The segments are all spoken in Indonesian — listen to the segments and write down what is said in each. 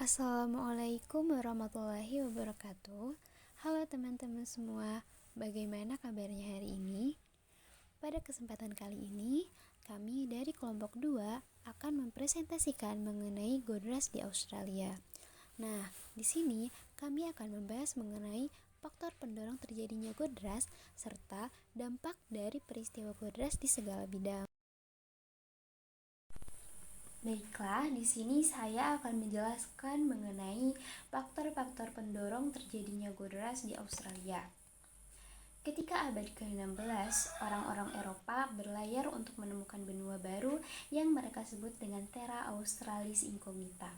Assalamualaikum warahmatullahi wabarakatuh. Halo teman-teman semua, bagaimana kabarnya hari ini? Pada kesempatan kali ini, kami dari kelompok 2 akan mempresentasikan mengenai Godras di Australia. Nah, di sini kami akan membahas mengenai faktor pendorong terjadinya Godras serta dampak dari peristiwa Godras di segala bidang. Baiklah, di sini saya akan menjelaskan mengenai faktor-faktor pendorong terjadinya Godras di Australia. Ketika abad ke-16, orang-orang Eropa berlayar untuk menemukan benua baru yang mereka sebut dengan Terra Australis Incognita.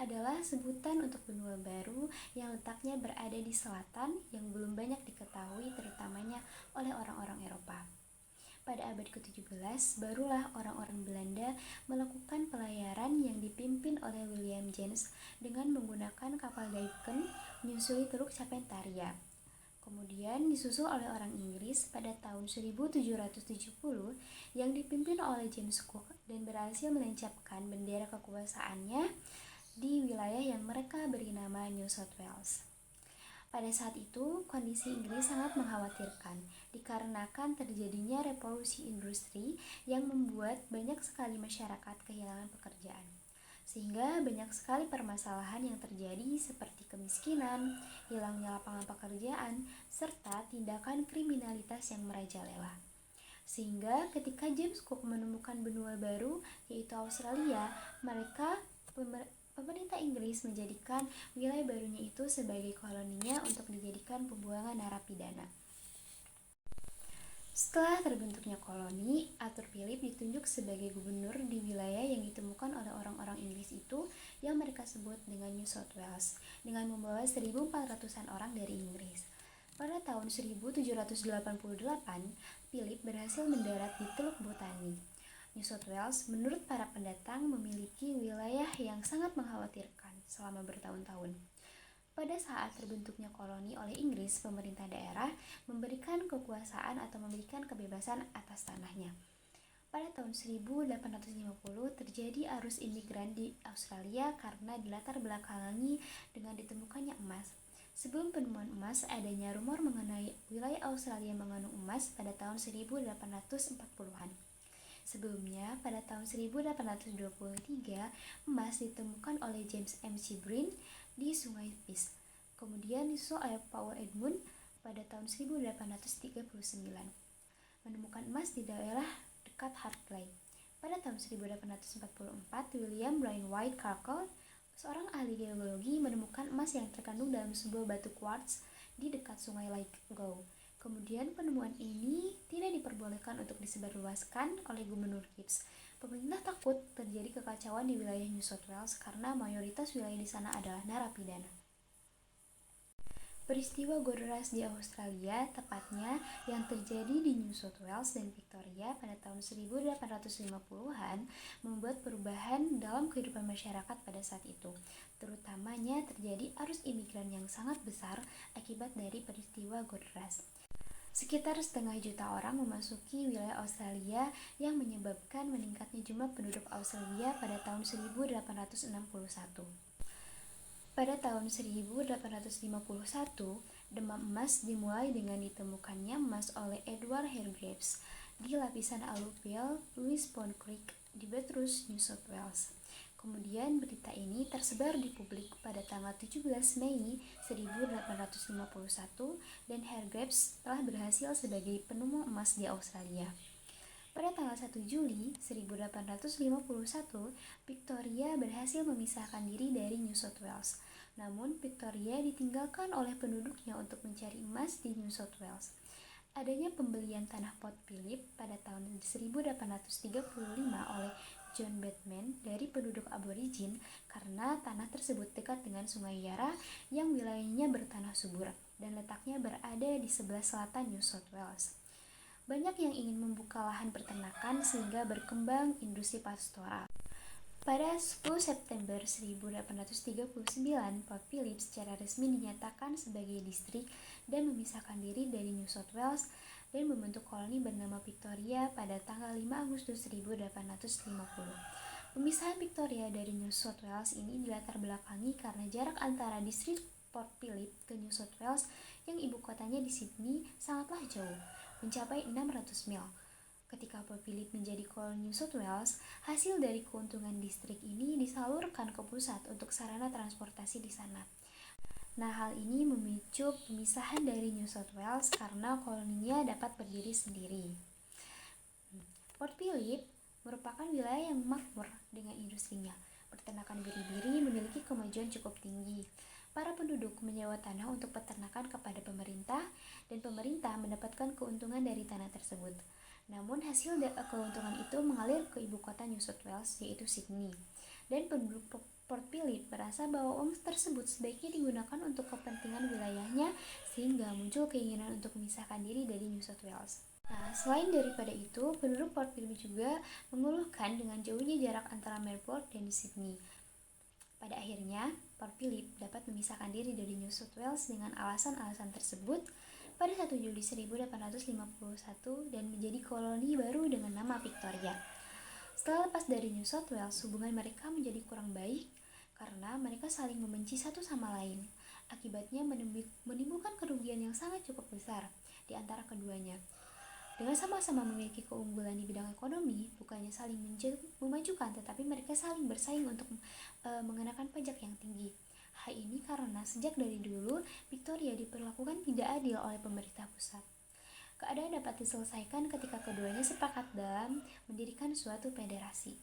Adalah sebutan untuk benua baru yang letaknya berada di selatan yang belum banyak diketahui terutamanya oleh orang-orang Eropa. Pada abad ke-17, barulah orang-orang Belanda melakukan pelayaran yang dipimpin oleh William James dengan menggunakan kapal Duyken menyusuri Teluk Carpentaria. Kemudian disusul oleh orang Inggris pada tahun 1770 yang dipimpin oleh James Cook dan berhasil menancapkan bendera kekuasaannya di wilayah yang mereka beri nama New South Wales. Pada saat itu, kondisi Inggris sangat mengkhawatirkan dikarenakan terjadinya revolusi industri yang membuat banyak sekali masyarakat kehilangan pekerjaan. Sehingga banyak sekali permasalahan yang terjadi seperti kemiskinan, hilangnya lapangan pekerjaan, serta tindakan kriminalitas yang merajalela. Sehingga ketika James Cook menemukan benua baru, yaitu Australia, pemerintah Inggris menjadikan wilayah barunya itu sebagai koloninya untuk dijadikan pembuangan narapidana. Setelah terbentuknya koloni, Arthur Phillip ditunjuk sebagai gubernur di wilayah yang ditemukan oleh orang-orang Inggris itu yang mereka sebut dengan New South Wales dengan membawa 1.400-an orang dari Inggris. Pada tahun 1788, Phillip berhasil mendarat di Teluk Botani. New South Wales menurut para pendatang memiliki wilayah yang sangat mengkhawatirkan selama bertahun-tahun. Pada saat terbentuknya koloni oleh Inggris, pemerintah daerah memberikan kekuasaan atau memberikan kebebasan atas tanahnya. Pada tahun 1850 terjadi arus imigran di Australia karena dilatar belakangi dengan ditemukannya emas. Sebelum penemuan emas, adanya rumor mengenai wilayah Australia mengandung emas pada tahun 1840-an. Sebelumnya, pada tahun 1823, emas ditemukan oleh James McBride di Sungai Peace. Kemudian disusul oleh Paul Edmund pada tahun 1839, menemukan emas di daerah dekat Hartley. Pada tahun 1844, William Bryan White Carkell, seorang ahli geologi, menemukan emas yang terkandung dalam sebuah batu quartz di dekat sungai Lake Gow. Kemudian penemuan ini tidak diperbolehkan untuk disebarluaskan oleh Gubernur Gibbs. Pemerintah takut terjadi kekacauan di wilayah New South Wales karena mayoritas wilayah di sana adalah narapidana. Peristiwa Godras di Australia, tepatnya yang terjadi di New South Wales dan Victoria pada tahun 1850-an, membuat perubahan dalam kehidupan masyarakat pada saat itu. Terutamanya terjadi arus imigran yang sangat besar akibat dari peristiwa Godras. Sekitar 500 juta orang memasuki wilayah Australia yang menyebabkan meningkatnya jumlah penduduk Australia pada tahun 1861. Pada tahun 1851, demam emas dimulai dengan ditemukannya emas oleh Edward Hargreaves di lapisan aluvial Louis Pond Creek di Bathurst, New South Wales. Kemudian berita ini tersebar di publik pada tanggal 17 Mei 1851 dan Hargreaves telah berhasil sebagai penemu emas di Australia. Pada tanggal 1 Juli 1851, Victoria berhasil memisahkan diri dari New South Wales. Namun, Victoria ditinggalkan oleh penduduknya untuk mencari emas di New South Wales. Adanya pembelian tanah Port Phillip pada tahun 1835 oleh John Batman dari penduduk aborigin karena tanah tersebut dekat dengan Sungai Yarra yang wilayahnya bertanah subur dan letaknya berada di sebelah selatan New South Wales. Banyak yang ingin membuka lahan peternakan sehingga berkembang industri pastoral. Pada 10 September 1839, Port Phillip secara resmi dinyatakan sebagai distrik dan memisahkan diri dari New South Wales dan membentuk koloni bernama Victoria pada tanggal 5 Agustus 1850. Pemisahan Victoria dari New South Wales ini dilatar belakangi karena jarak antara distrik Port Phillip ke New South Wales yang ibu kotanya di Sydney sangatlah jauh, mencapai 600 mil. Ketika Port Phillip menjadi koloni New South Wales, hasil dari keuntungan distrik ini disalurkan ke pusat untuk sarana transportasi di sana. Nah, hal ini memicu pemisahan dari New South Wales karena koloninya dapat berdiri sendiri. Port Phillip merupakan wilayah yang makmur dengan industrinya. Peternakan biri-biri memiliki kemajuan cukup tinggi. Para penduduk menyewa tanah untuk peternakan kepada pemerintah, dan pemerintah mendapatkan keuntungan dari tanah tersebut. Namun hasil keuntungan itu mengalir ke ibu kota New South Wales, yaitu Sydney. Dan penduduk Port Phillip merasa bahwa uang tersebut sebaiknya digunakan untuk kepentingan wilayahnya, sehingga muncul keinginan untuk memisahkan diri dari New South Wales. Nah, selain daripada itu, penduduk Port Phillip juga mengeluhkan dengan jauhnya jarak antara Melbourne dan Sydney. Pada akhirnya, Port Phillip dapat memisahkan diri dari New South Wales dengan alasan-alasan tersebut pada 1 Juli 1851 dan menjadi koloni baru dengan nama Victoria. Setelah lepas dari New South Wales, hubungan mereka menjadi kurang baik karena mereka saling membenci satu sama lain. Akibatnya menimbulkan kerugian yang sangat cukup besar di antara keduanya. Dengan sama-sama memiliki keunggulan di bidang ekonomi, bukannya saling memajukan, tetapi mereka saling bersaing untuk mengenakan pajak yang tinggi. Hal ini karena sejak dari dulu, Victoria diperlakukan tidak adil oleh pemerintah pusat. Keadaan dapat diselesaikan ketika keduanya sepakat dalam mendirikan suatu federasi.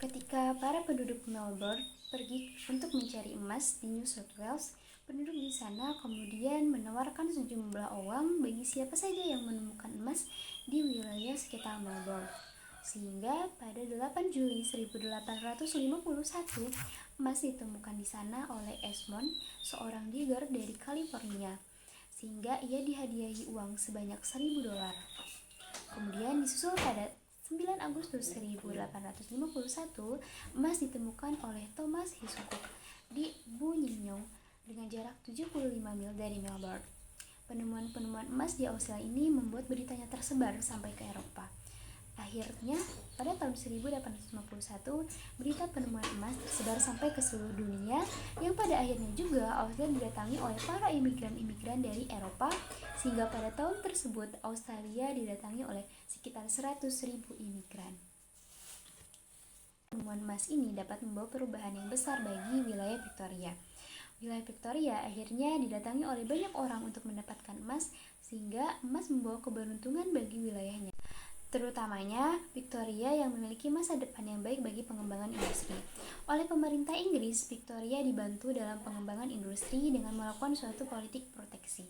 Ketika para penduduk Melbourne pergi untuk mencari emas di New South Wales, penduduk di sana kemudian menawarkan sejumlah uang bagi siapa saja yang menemukan emas di wilayah sekitar Melbourne. Sehingga pada 8 Juli 1851, emas ditemukan di sana oleh Esmond, seorang digger dari California, sehingga ia dihadiahi uang sebanyak $1.000. Kemudian disusul pada 9 Agustus 1851, emas ditemukan oleh Thomas Hiscock di Buninyong dengan jarak 75 mil dari Melbourne. Penemuan-penemuan emas di Australia ini membuat beritanya tersebar sampai ke Eropa. Akhirnya, pada tahun 1851, berita penemuan emas tersebar sampai ke seluruh dunia, yang pada akhirnya juga Australia didatangi oleh para imigran-imigran dari Eropa, sehingga pada tahun tersebut Australia didatangi oleh sekitar 100.000 imigran. Penemuan emas ini dapat membawa perubahan yang besar bagi wilayah Victoria. Wilayah Victoria akhirnya didatangi oleh banyak orang untuk mendapatkan emas, sehingga emas membawa keberuntungan bagi wilayahnya. Terutamanya Victoria yang memiliki masa depan yang baik bagi pengembangan industri. Oleh pemerintah Inggris, Victoria dibantu dalam pengembangan industri dengan melakukan suatu politik proteksi.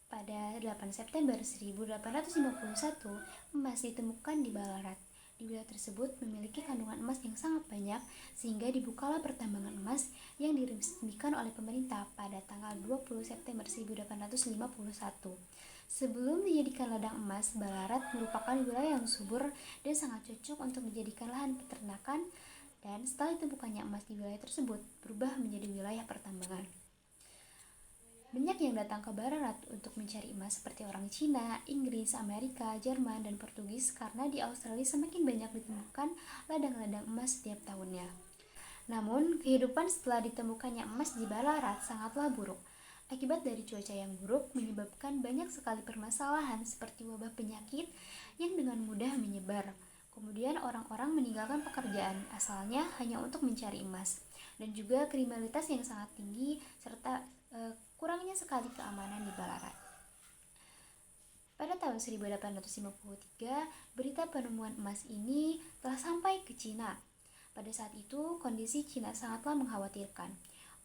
Pada 8 September 1851, emas ditemukan di Ballarat. Di wilayah tersebut memiliki kandungan emas yang sangat banyak, sehingga dibukalah pertambangan emas yang diresmikan oleh pemerintah pada tanggal 20 September 1851. Sebelum dijadikan ladang emas, Ballarat merupakan wilayah yang subur dan sangat cocok untuk dijadikan lahan peternakan, dan setelah ditemukannya emas di wilayah tersebut berubah menjadi wilayah pertambangan. Banyak yang datang ke Ballarat untuk mencari emas seperti orang Cina, Inggris, Amerika, Jerman, dan Portugis karena di Australia semakin banyak ditemukan ladang-ladang emas setiap tahunnya. Namun, kehidupan setelah ditemukannya emas di Ballarat sangatlah buruk. Akibat dari cuaca yang buruk menyebabkan banyak sekali permasalahan seperti wabah penyakit yang dengan mudah menyebar. Kemudian orang-orang meninggalkan pekerjaan asalnya hanya untuk mencari emas, dan juga kriminalitas yang sangat tinggi serta kurangnya sekali keamanan di Ballarat. Pada tahun 1853, berita penemuan emas ini telah sampai ke Cina. Pada saat itu, kondisi Cina sangatlah mengkhawatirkan.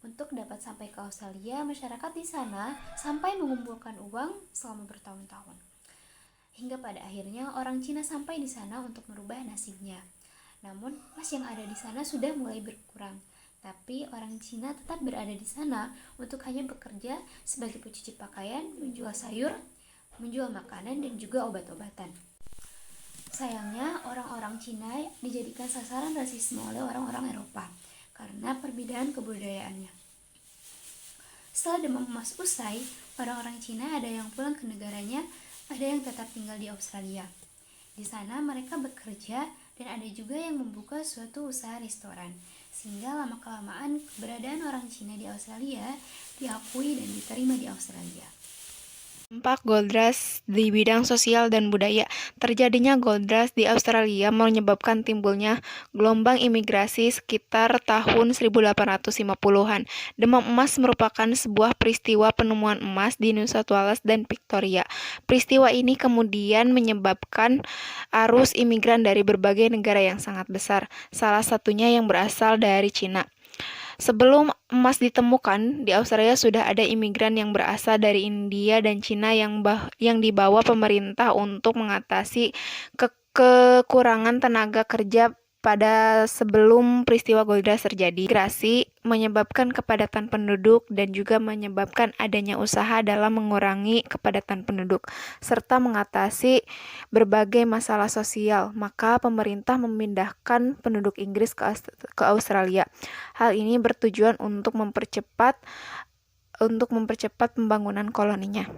Untuk dapat sampai ke Australia, masyarakat di sana sampai mengumpulkan uang selama bertahun-tahun. Hingga pada akhirnya orang Cina sampai di sana untuk merubah nasibnya. Namun, emas yang ada di sana sudah mulai berkurang. Tapi orang Cina tetap berada di sana untuk hanya bekerja sebagai pencuci pakaian, menjual sayur, menjual makanan, dan juga obat-obatan. Sayangnya, orang-orang Cina dijadikan sasaran rasisme oleh orang-orang Eropa karena perbedaan kebudayaannya. Setelah demam emas usai, orang-orang Cina ada yang pulang ke negaranya, ada yang tetap tinggal di Australia. Di sana mereka bekerja Dan ada juga yang membuka suatu usaha restoran, sehingga lama-kelamaan keberadaan orang Cina di Australia diakui dan diterima di Australia. Dampak gold rush di bidang sosial dan budaya. Terjadinya gold rush di Australia menyebabkan timbulnya gelombang imigrasi sekitar tahun 1850-an. Demam emas merupakan sebuah peristiwa penemuan emas di New South Wales dan Victoria. Peristiwa ini kemudian menyebabkan arus imigran dari berbagai negara yang sangat besar, salah satunya yang berasal dari Cina. Sebelum emas ditemukan, di Australia sudah ada imigran yang berasal dari India dan Cina yang dibawa pemerintah untuk mengatasi kekurangan tenaga kerja pada sebelum peristiwa Gold Rush terjadi. Migrasi menyebabkan kepadatan penduduk dan juga menyebabkan adanya usaha dalam mengurangi kepadatan penduduk serta mengatasi berbagai masalah sosial. Maka pemerintah memindahkan penduduk Inggris ke Australia. Hal ini bertujuan untuk mempercepat pembangunan koloninya.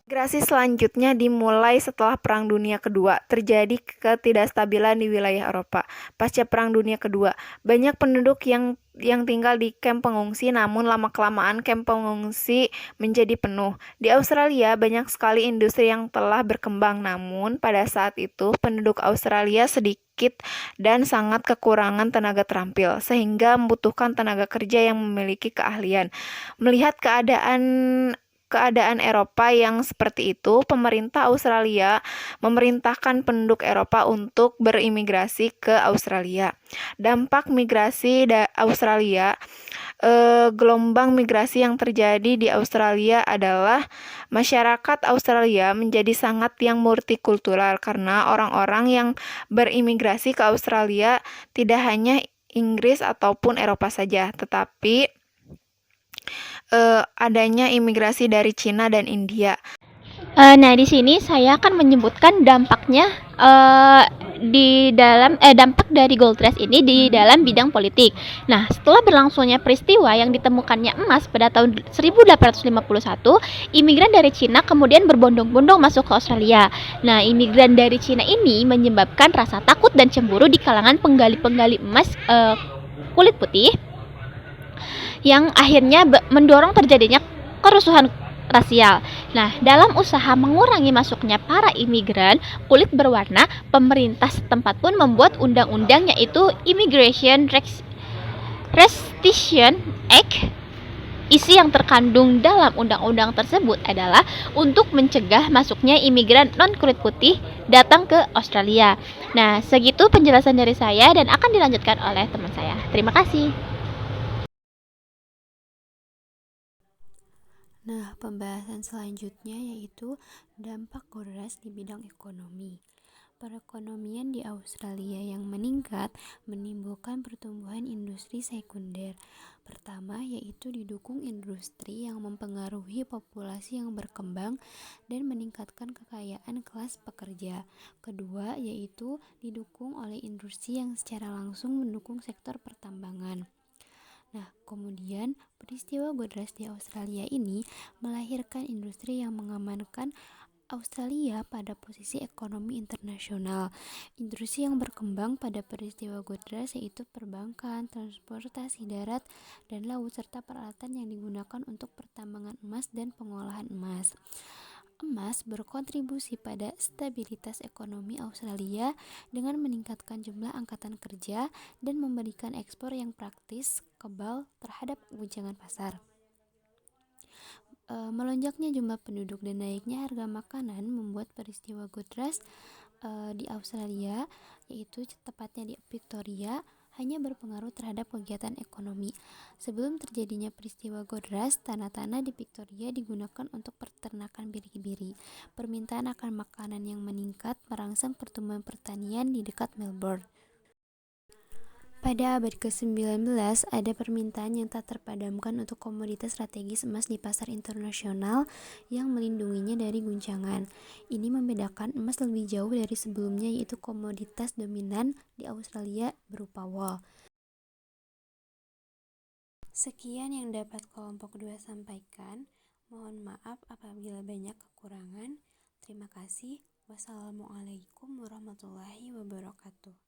Migrasi selanjutnya dimulai setelah Perang Dunia Kedua. Terjadi ketidakstabilan di wilayah Eropa. Pasca Perang Dunia Kedua, banyak penduduk yang tinggal di kamp pengungsi, namun lama-kelamaan kamp pengungsi menjadi penuh. Di Australia, banyak sekali industri yang telah berkembang, namun pada saat itu penduduk Australia sedikit dan sangat kekurangan tenaga terampil, sehingga membutuhkan tenaga kerja yang memiliki keahlian. Melihat keadaan Eropa yang seperti itu, pemerintah Australia memerintahkan penduduk Eropa untuk berimigrasi ke Australia. Dampak migrasi Australia, gelombang migrasi yang terjadi di Australia adalah masyarakat Australia menjadi sangat yang multikultural karena orang-orang yang berimigrasi ke Australia tidak hanya Inggris ataupun Eropa saja, tetapi adanya imigrasi dari Cina dan India. Nah, di sini saya akan menyebutkan dampaknya dampak dari gold rush ini di dalam bidang politik. Nah, setelah berlangsungnya peristiwa yang ditemukannya emas pada tahun 1851, imigran dari Cina kemudian berbondong-bondong masuk ke Australia. Nah, imigran dari Cina ini menyebabkan rasa takut dan cemburu di kalangan penggali-penggali emas kulit putih yang akhirnya mendorong terjadinya kerusuhan rasial. Nah, dalam usaha mengurangi masuknya para imigran kulit berwarna, pemerintah setempat pun membuat undang-undang yaitu Immigration Restriction Act. Isi yang terkandung dalam undang-undang tersebut adalah untuk mencegah masuknya imigran non-kulit putih datang ke Australia. Nah, segitu penjelasan dari saya dan akan dilanjutkan oleh teman saya. Terima kasih. Nah, pembahasan selanjutnya yaitu dampak gold rush di bidang ekonomi. Perekonomian di Australia yang meningkat menimbulkan pertumbuhan industri sekunder. Pertama, yaitu didukung industri yang mempengaruhi populasi yang berkembang dan meningkatkan kekayaan kelas pekerja. Kedua, yaitu didukung oleh industri yang secara langsung mendukung sektor pertambangan. Nah, kemudian peristiwa gold rush di Australia ini melahirkan industri yang mengamankan Australia pada posisi ekonomi internasional. Industri yang berkembang pada peristiwa gold rush yaitu perbankan, transportasi darat dan laut, serta peralatan yang digunakan untuk pertambangan emas dan pengolahan emas. Emas berkontribusi pada stabilitas ekonomi Australia dengan meningkatkan jumlah angkatan kerja dan memberikan ekspor yang praktis kebal terhadap guncangan pasar. Melonjaknya jumlah penduduk dan naiknya harga makanan membuat peristiwa gold rush di Australia, yaitu tepatnya di Victoria, hanya berpengaruh terhadap kegiatan ekonomi. Sebelum terjadinya peristiwa gold rush, tanah-tanah di Victoria digunakan untuk peternakan biri-biri. Permintaan akan makanan yang meningkat merangsang pertumbuhan pertanian di dekat Melbourne. Pada abad ke-19, ada permintaan yang tak terpadamkan untuk komoditas strategis emas di pasar internasional yang melindunginya dari guncangan. Ini membedakan emas lebih jauh dari sebelumnya, yaitu komoditas dominan di Australia berupa wol. Sekian yang dapat kelompok 2 sampaikan. Mohon maaf apabila banyak kekurangan. Terima kasih. Wassalamualaikum warahmatullahi wabarakatuh.